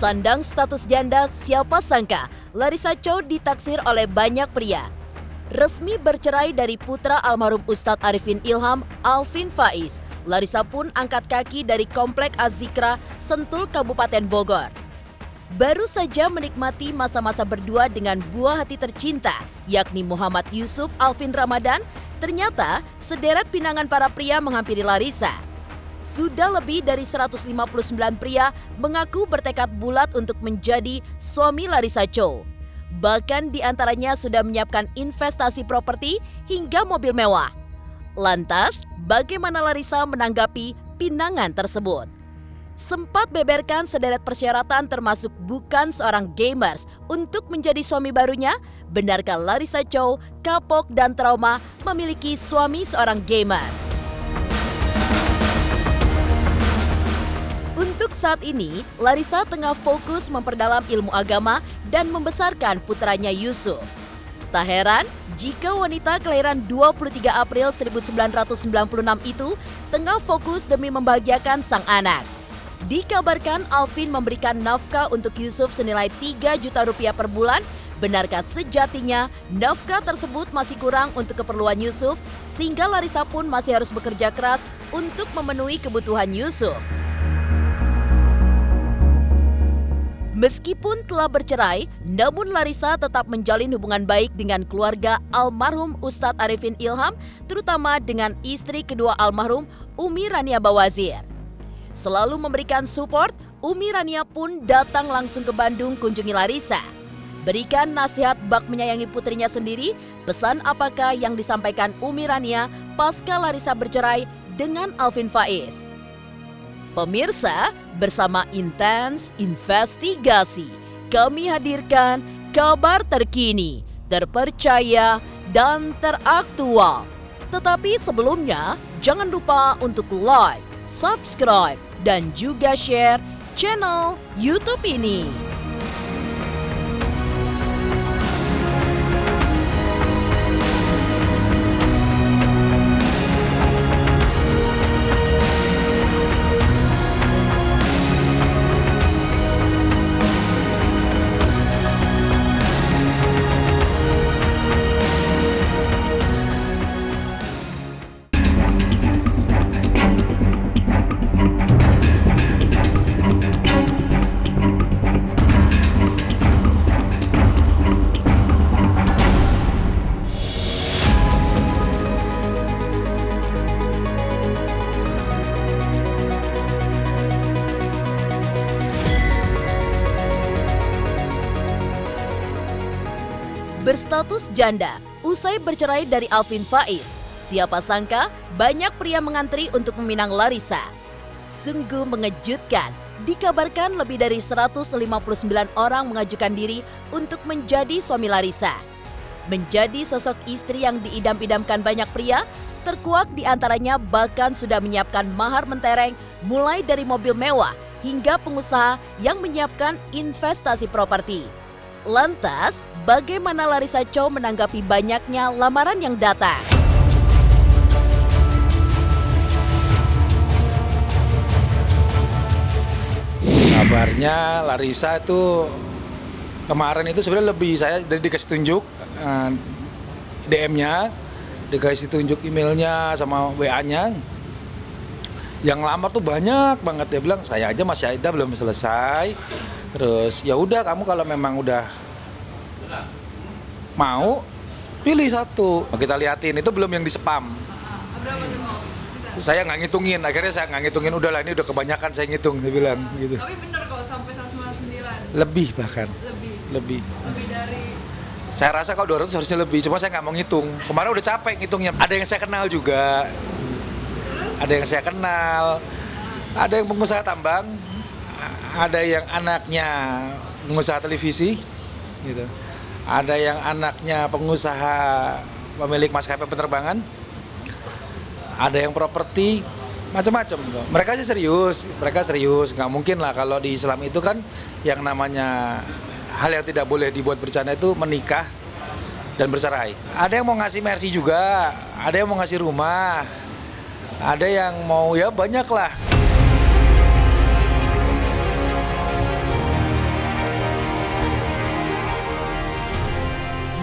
Sandang status janda, siapa sangka Larissa Chow ditaksir oleh banyak pria. Resmi bercerai dari putra almarhum Ustadz Arifin Ilham, Alvin Faiz, Larissa pun angkat kaki dari Komplek Az-Zikra, Sentul, Kabupaten Bogor. Baru saja menikmati masa-masa berdua dengan buah hati tercinta, yakni Muhammad Yusuf Alvin Ramadan, ternyata sederet pinangan para pria menghampiri Larissa. Sudah lebih dari 159 pria mengaku bertekad bulat untuk menjadi suami Larissa Chow. Bahkan di antaranya sudah menyiapkan investasi properti hingga mobil mewah. Lantas, bagaimana Larissa menanggapi pinangan tersebut? Sempat beberkan sederet persyaratan termasuk bukan seorang gamers untuk menjadi suami barunya. Benarkah Larissa Chow kapok dan trauma memiliki suami seorang gamers? Untuk saat ini, Larissa tengah fokus memperdalam ilmu agama dan membesarkan putranya Yusuf. Tak heran jika wanita kelahiran 23 April 1996 itu tengah fokus demi membahagiakan sang anak. Dikabarkan Alvin memberikan nafkah untuk Yusuf senilai 3 juta rupiah per bulan. Benarkah sejatinya nafkah tersebut masih kurang untuk keperluan Yusuf sehingga Larissa pun masih harus bekerja keras untuk memenuhi kebutuhan Yusuf? Meskipun telah bercerai, namun Larissa tetap menjalin hubungan baik dengan keluarga almarhum Ustadz Arifin Ilham, terutama dengan istri kedua almarhum, Umi Rania Bawazir. Selalu memberikan support, Umi Rania pun datang langsung ke Bandung kunjungi Larissa. Berikan nasihat bak menyayangi putrinya sendiri, pesan apakah yang disampaikan Umi Rania pasca Larissa bercerai dengan Alvin Faiz? Pemirsa, bersama Intens Investigasi, kami hadirkan kabar terkini, terpercaya, dan teraktual. Tetapi sebelumnya, jangan lupa untuk like, subscribe, dan juga share channel YouTube ini. Berstatus janda, usai bercerai dari Alvin Faiz, siapa sangka banyak pria mengantri untuk meminang Larissa. Sungguh mengejutkan, dikabarkan lebih dari 159 orang mengajukan diri untuk menjadi suami Larissa. Menjadi sosok istri yang diidam-idamkan banyak pria, terkuak di antaranya bahkan sudah menyiapkan mahar mentereng mulai dari mobil mewah hingga pengusaha yang menyiapkan investasi properti. Lantas, bagaimana Larissa Chow menanggapi banyaknya lamaran yang datang? Kabarnya Larissa itu kemarin itu sebenarnya lebih, saya dari dikasih tunjuk DM-nya, dikasih tunjuk emailnya sama WA-nya. Yang lamar tuh banyak banget, dia bilang saya aja masih ada belum selesai. Terus ya udah, kamu kalau memang udah mau pilih satu. Kita liatin, itu belum yang di spam. Saya nggak ngitungin, akhirnya saya nggak ngitungin, udahlah ini udah kebanyakan saya ngitung, dia bilang gitu. Tapi bener kok sampai 159? Lebih bahkan. Lebih dari... Saya rasa kalau 200 harusnya lebih, cuma saya nggak mau ngitung. Kemarin udah capek ngitungnya. Ada yang saya kenal juga. Ada yang saya kenal. Ada yang pengusaha tambang. Ada yang anaknya pengusaha televisi, gitu. Ada yang anaknya pengusaha pemilik maskapai penerbangan. Ada yang properti, macam-macam. Mereka sih serius, nggak mungkin lah kalau di Islam itu kan yang namanya hal yang tidak boleh dibuat bercanda itu menikah dan bercerai. Ada yang mau ngasih mercy juga, ada yang mau ngasih rumah, ada yang mau ya banyak lah.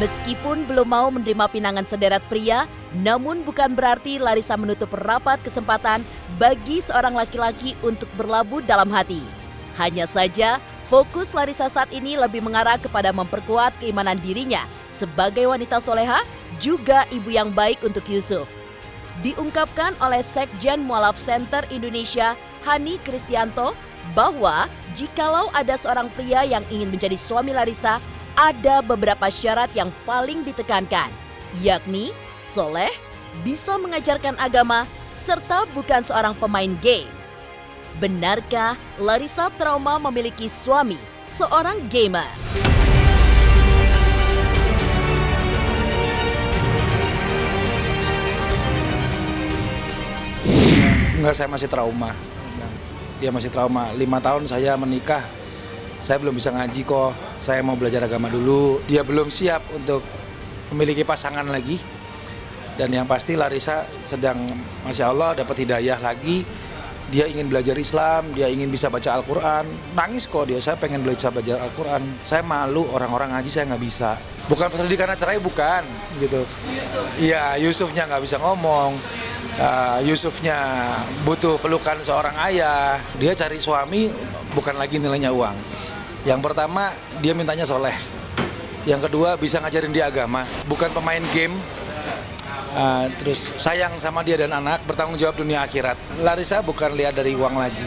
Meskipun belum mau menerima pinangan sederet pria, namun bukan berarti Larissa menutup rapat kesempatan bagi seorang laki-laki untuk berlabuh dalam hati. Hanya saja, fokus Larissa saat ini lebih mengarah kepada memperkuat keimanan dirinya sebagai wanita soleha, juga ibu yang baik untuk Yusuf. Diungkapkan oleh Sekjen Mualaf Center Indonesia, Hani Kristianto, bahwa jikalau ada seorang pria yang ingin menjadi suami Larissa, ada beberapa syarat yang paling ditekankan, yakni soleh, bisa mengajarkan agama, serta bukan seorang pemain game. Benarkah Larissa trauma memiliki suami, seorang gamer? Enggak, saya masih trauma. Dia masih trauma. 5 tahun saya menikah, saya belum bisa ngaji kok. Saya mau belajar agama dulu. Dia belum siap untuk memiliki pasangan lagi. Dan yang pasti Larissa sedang, Masya Allah, dapat hidayah lagi. Dia ingin belajar Islam, dia ingin bisa baca Al-Quran. Nangis kok dia, saya pengen belajar Al-Quran. Saya malu, orang-orang ngaji saya nggak bisa. Bukan sedih karena cerai, bukan. Gitu. Iya, Yusufnya nggak bisa ngomong. Yusufnya butuh pelukan seorang ayah. Dia cari suami bukan lagi nilainya uang. Yang pertama, dia mintanya soleh. Yang kedua, bisa ngajarin dia agama, bukan pemain game. Terus sayang sama dia dan anak, bertanggung jawab dunia akhirat. Larissa bukan lihat dari uang lagi.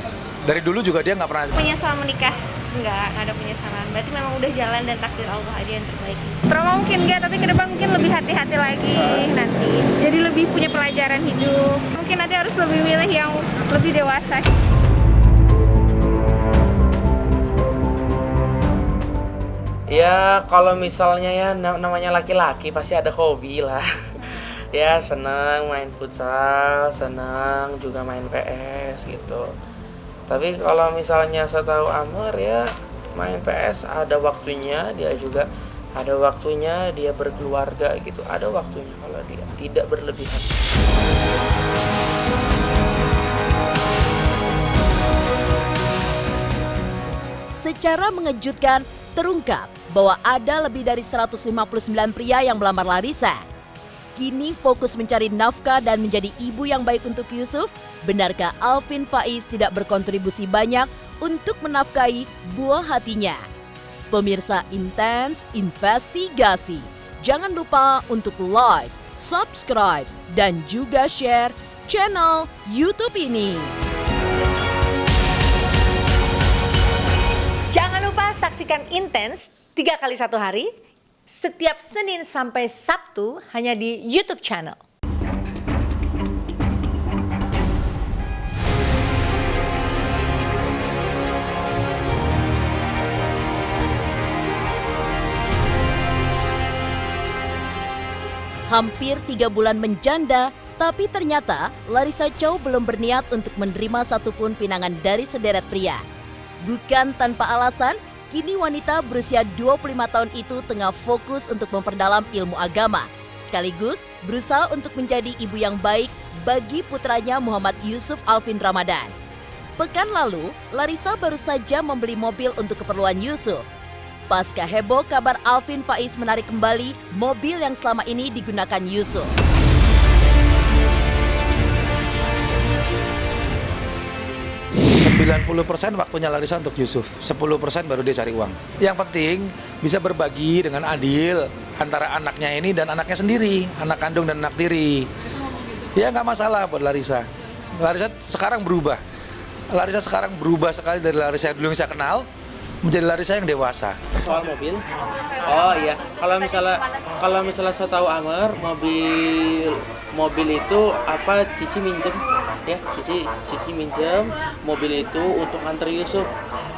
Dari dulu juga dia nggak pernah Penyesalan menikah? Nggak ada penyesalan. Berarti memang udah jalan dan takdir Allah aja yang terbaik. Trauma mungkin nggak, tapi ke depan mungkin lebih hati-hati lagi nanti. Jadi lebih punya pelajaran hidup. Mungkin nanti harus lebih milih yang lebih dewasa. Ya kalau misalnya ya namanya laki-laki pasti ada hobi lah. Ya senang main futsal, senang juga main PS gitu. Tapi kalau misalnya saya tahu Amr ya main PS ada waktunya, dia juga ada waktunya dia berkeluarga gitu. Ada waktunya kalau dia tidak berlebihan. Secara mengejutkan, terungkap bahwa ada lebih dari 159 pria yang melamar Larissa. Kini fokus mencari nafkah dan menjadi ibu yang baik untuk Yusuf. Benarkah Alvin Faiz tidak berkontribusi banyak untuk menafkahi buah hatinya? Pemirsa Intens Investigasi, jangan lupa untuk like, subscribe, dan juga share channel YouTube ini. Jangan lupa saksikan Intens 3 kali 1 hari, setiap Senin sampai Sabtu hanya di YouTube channel. Hampir 3 bulan menjanda, tapi ternyata Larissa Chow belum berniat untuk menerima satupun pinangan dari sederet pria. Bukan tanpa alasan, kini wanita berusia 25 tahun itu tengah fokus untuk memperdalam ilmu agama, sekaligus berusaha untuk menjadi ibu yang baik bagi putranya Muhammad Yusuf Alvin Ramadan. Pekan lalu, Larissa baru saja membeli mobil untuk keperluan Yusuf. Pasca heboh kabar Alvin Faiz menarik kembali mobil yang selama ini digunakan Yusuf. %90 waktunya Larissa untuk Yusuf, 10% baru dia cari uang. Yang penting bisa berbagi dengan adil antara anaknya ini dan anaknya sendiri, anak kandung dan anak tiri. Ya nggak masalah buat Larissa. Larissa sekarang berubah. Larissa sekarang berubah sekali dari Larissa yang dulu yang saya kenal menjadi Larissa yang dewasa. Soal mobil? Oh iya, kalau misalnya saya tahu Amr, mobil itu apa Cici minjem ya, Cici minjem mobil itu untuk antar Yusuf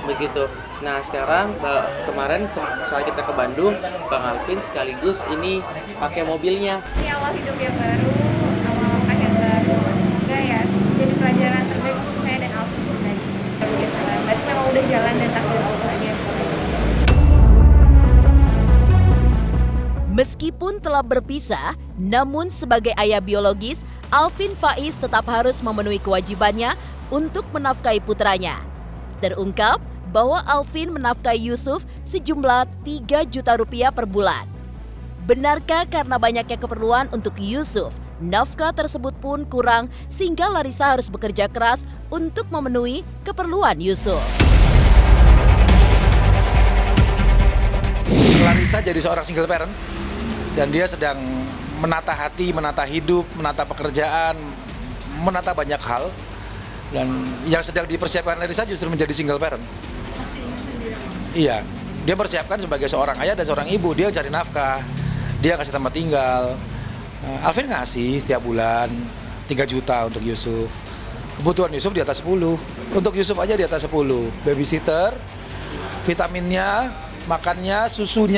begitu. Nah sekarang kemarin saat kita ke Bandung, Bang Alvin sekaligus ini pakai mobilnya. Ini awal hidup yang baru, awal langkah yang baru. Semoga ya jadi pelajaran terbaik untuk saya dan Alvin lagi. Penyesalan. Berarti memang udah jalan dan takdir Allah aja yang terbaik. Meskipun telah berpisah, namun sebagai ayah biologis, Alvin Faiz tetap harus memenuhi kewajibannya untuk menafkahi putranya. Terungkap bahwa Alvin menafkahi Yusuf sejumlah 3 juta rupiah per bulan. Benarkah karena banyaknya keperluan untuk Yusuf, nafkah tersebut pun kurang sehingga Larissa harus bekerja keras untuk memenuhi keperluan Yusuf? Larissa jadi seorang single parent dan dia sedang menata hati, menata hidup, menata pekerjaan, menata banyak hal. Dan yang sedang dipersiapkan Larissa justru menjadi single parent. Iya, dia persiapkan sebagai seorang ayah dan seorang ibu. Dia cari nafkah, dia kasih tempat tinggal. Alvin ngasih setiap bulan 3 juta untuk Yusuf. Kebutuhan Yusuf di atas 10. Untuk Yusuf aja di atas 10. Babysitter, vitaminnya, makannya, susu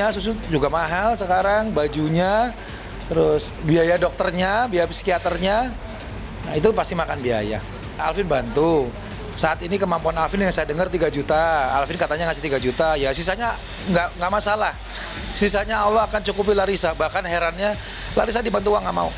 juga mahal sekarang, bajunya, terus biaya dokternya, biaya psikiaternya. Nah, itu pasti makan biaya. Alvin bantu. Saat ini kemampuan Alvin yang saya dengar 3 juta. Alvin katanya ngasih 3 juta. Ya sisanya nggak masalah. Sisanya Allah akan cukupi Larissa. Bahkan herannya Larissa dibantu uang nggak mau.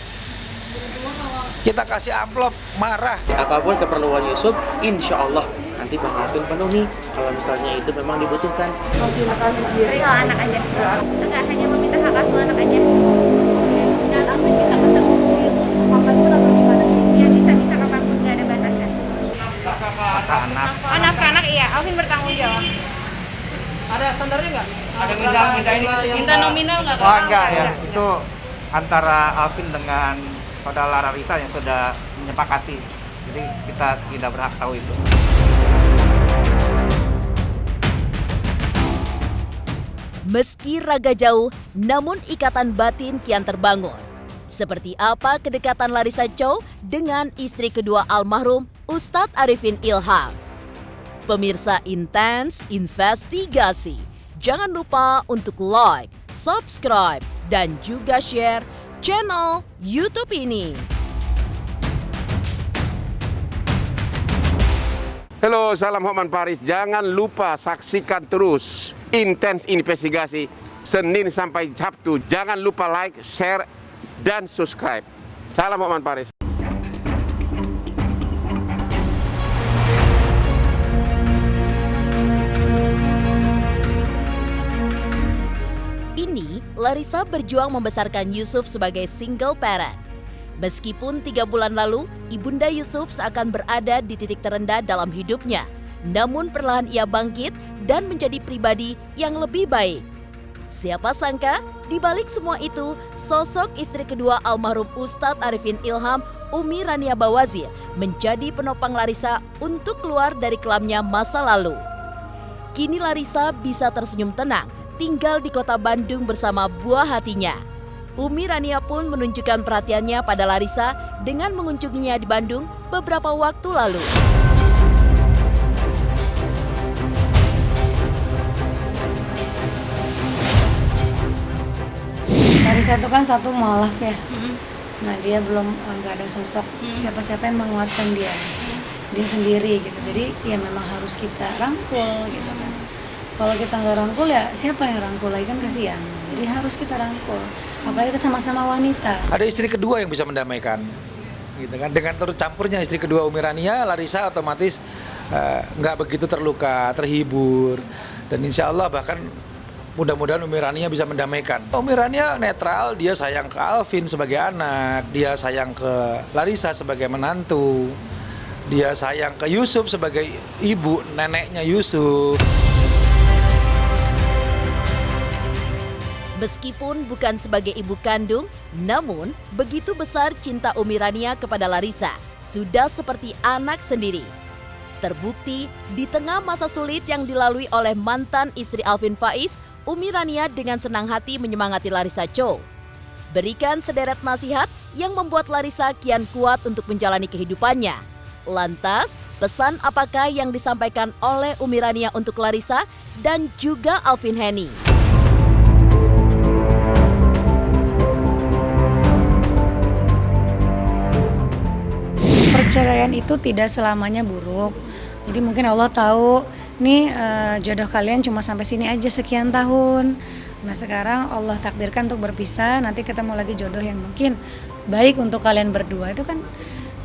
Kita kasih amplop, marah. Apapun keperluan Yusuf, insya Allah nanti Bang Alvin penuhi kalau misalnya itu memang dibutuhkan. Tapi kalau anak aja, itu nggak hanya meminta hak asuh anak aja. Dan Alvin bisa ketemu Yusuf kapanpun atau gimana? Ya bisa kapanpun, nggak ada batasan. Anak-anak iya, Alvin bertanggung jawab. Ada standarnya nggak? Ada minta nominal nggak? Oh enggak ya, itu antara Alvin dengan saudara Larissa yang sudah menyepakati. Jadi kita tidak berhak tahu itu. Meski raga jauh, namun ikatan batin kian terbangun. Seperti apa kedekatan Larissa Chow dengan istri kedua almarhum Ustadz Arifin Ilham? Pemirsa Intens Investigasi, jangan lupa untuk like, subscribe, dan juga share channel YouTube ini. Halo, salam Hotman Paris. Jangan lupa saksikan terus Intens Investigasi Senin sampai Sabtu. Jangan lupa like, share, dan subscribe. Salam Hotman Paris. Ini Larissa berjuang membesarkan Yusuf sebagai single parent. Meskipun 3 bulan lalu, Ibunda Yusuf seakan berada di titik terendah dalam hidupnya. Namun perlahan ia bangkit dan menjadi pribadi yang lebih baik. Siapa sangka, di balik semua itu, sosok istri kedua almarhum Ustadz Arifin Ilham, Umi Rania Bawazir, menjadi penopang Larissa untuk keluar dari kelamnya masa lalu. Kini Larissa bisa tersenyum tenang, tinggal di kota Bandung bersama buah hatinya. Umi Rania pun menunjukkan perhatiannya pada Larissa dengan mengunjunginya di Bandung beberapa waktu lalu. Larissa itu kan satu mualaf ya. Nah dia belum nggak ada sosok siapa-siapa yang menguatkan dia. Dia sendiri gitu. Jadi ya memang harus kita rangkul gitu kan. Kalau kita nggak rangkul ya siapa yang rangkul lagi kan kasihan. Jadi harus kita rangkul. Apalagi kita sama-sama wanita. Ada istri kedua yang bisa mendamaikan, gitu kan? Dengan turut campurnya istri kedua Umi Rania, Larissa otomatis nggak begitu terluka, terhibur, dan insya Allah bahkan mudah-mudahan Umi Rania bisa mendamaikan. Umi Rania netral, dia sayang ke Alvin sebagai anak, dia sayang ke Larissa sebagai menantu, dia sayang ke Yusuf sebagai ibu, neneknya Yusuf. Meskipun bukan sebagai ibu kandung, namun begitu besar cinta Umi Rania kepada Larissa, sudah seperti anak sendiri. Terbukti di tengah masa sulit yang dilalui oleh mantan istri Alvin Faiz, Umi Rania dengan senang hati menyemangati Larissa Chow. Berikan sederet nasihat yang membuat Larissa kian kuat untuk menjalani kehidupannya. Lantas, pesan apakah yang disampaikan oleh Umi Rania untuk Larissa dan juga Alvin Henny? Perceraian itu tidak selamanya buruk. Jadi mungkin Allah tahu nih jodoh kalian cuma sampai sini aja sekian tahun. Nah sekarang Allah takdirkan untuk berpisah, nanti ketemu lagi jodoh yang mungkin baik untuk kalian berdua. Itu kan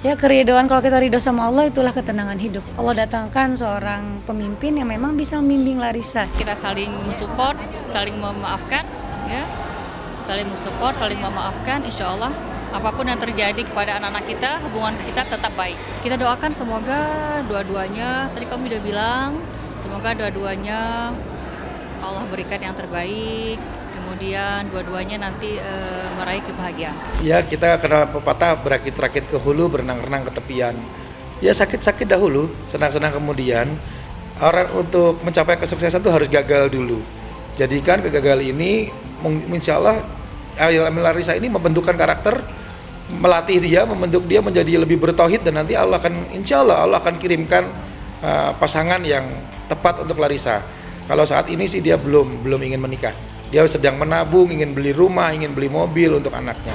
ya keridhaan, kalau kita ridho sama Allah itulah ketenangan hidup. Allah datangkan seorang pemimpin yang memang bisa membimbing Larissa. Kita saling mensupport, saling memaafkan, ya. saling mensupport, saling memaafkan, insya Allah apapun yang terjadi kepada anak-anak kita, hubungan kita tetap baik. Kita doakan semoga dua-duanya, tadi kamu udah bilang, semoga dua-duanya Allah berikan yang terbaik, kemudian dua-duanya nanti meraih kebahagiaan. Ya, kita kena pepatah berakit-rakit ke hulu, berenang-renang ke tepian. Ya, sakit-sakit dahulu, senang-senang kemudian. Orang untuk mencapai kesuksesan itu harus gagal dulu. Jadikan kegagalan ini, insya Allah, Larissa ini membentukkan karakter, melatih dia, membentuk dia menjadi lebih bertauhid, dan nanti Allah akan, insya Allah akan kirimkan pasangan yang tepat untuk Larissa. Kalau saat ini sih dia belum ingin menikah. Dia sedang menabung, ingin beli rumah, ingin beli mobil untuk anaknya.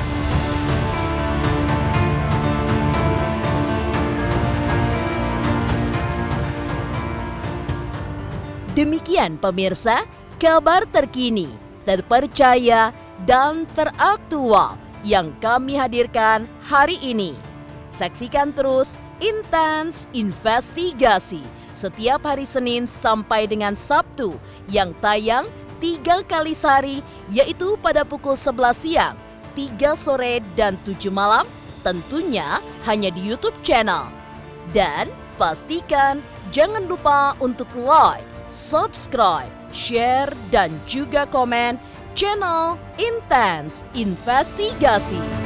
Demikian pemirsa, kabar terkini, terpercaya, dan teraktual yang kami hadirkan hari ini. Saksikan terus Intens Investigasi setiap hari Senin sampai dengan Sabtu yang tayang 3 kali sehari, yaitu pada pukul 11 siang, 3 sore, dan 7 malam, tentunya hanya di YouTube channel. Dan pastikan jangan lupa untuk like, subscribe, share, dan juga komen channel Intens Investigasi.